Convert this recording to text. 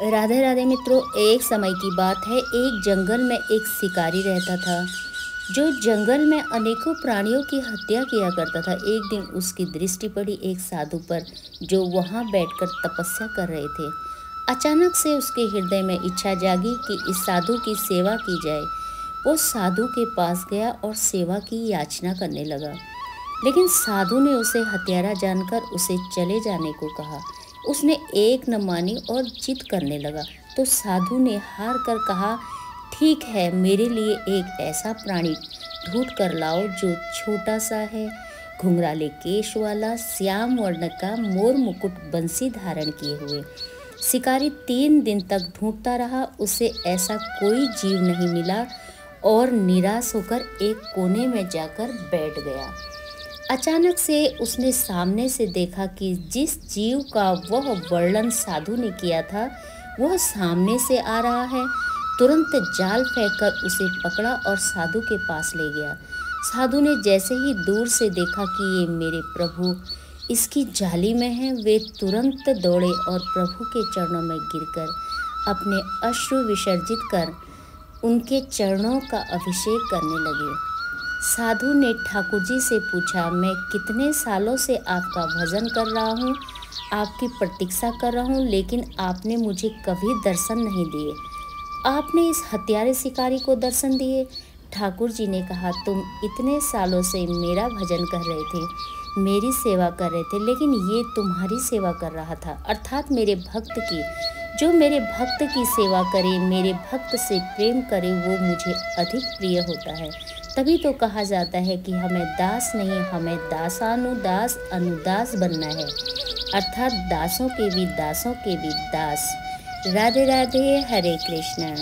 राधे राधे मित्रों, एक समय की बात है। एक जंगल में एक शिकारी रहता था जो जंगल में अनेकों प्राणियों की हत्या किया करता था। एक दिन उसकी दृष्टि पड़ी एक साधु पर जो वहां बैठकर तपस्या कर रहे थे। अचानक से उसके हृदय में इच्छा जागी कि इस साधु की सेवा की जाए। वो साधु के पास गया और सेवा की याचना करने लगा, लेकिन साधु ने उसे हत्यारा जानकर उसे चले जाने को कहा। उसने एक न मानी और जिद करने लगा। तो साधु ने हार कर कहा, ठीक है, मेरे लिए एक ऐसा प्राणी ढूंढ कर लाओ जो छोटा सा है, घुंघराले केश वाला, श्याम वर्ण का, मोर मुकुट बंसी धारण किए हुए। शिकारी 3 दिन तक ढूंढता रहा, उसे ऐसा कोई जीव नहीं मिला और निराश होकर एक कोने में जाकर बैठ गया। अचानक से उसने सामने से देखा कि जिस जीव का वह वर्णन साधु ने किया था वह सामने से आ रहा है। तुरंत जाल फेंककर उसे पकड़ा और साधु के पास ले गया। साधु ने जैसे ही दूर से देखा कि ये मेरे प्रभु इसकी जाली में हैं, वे तुरंत दौड़े और प्रभु के चरणों में गिरकर अपने अश्रु विसर्जित कर उनके चरणों का अभिषेक करने लगे। साधु ने ठाकुर जी से पूछा, मैं कितने सालों से आपका भजन कर रहा हूँ, आपकी प्रतीक्षा कर रहा हूँ, लेकिन आपने मुझे कभी दर्शन नहीं दिए। आपने इस हत्यारे शिकारी को दर्शन दिए। ठाकुर जी ने कहा, तुम इतने सालों से मेरा भजन कर रहे थे, मेरी सेवा कर रहे थे, लेकिन ये तुम्हारी सेवा कर रहा था, अर्थात मेरे भक्त की। जो मेरे भक्त की सेवा करे, मेरे भक्त से प्रेम करे, वो मुझे अधिक प्रिय होता है। तभी तो कहा जाता है कि हमें दास नहीं, हमें दासानुदास अनुदास बनना है, अर्थात दासों के भी दास। राधे राधे, हरे कृष्ण।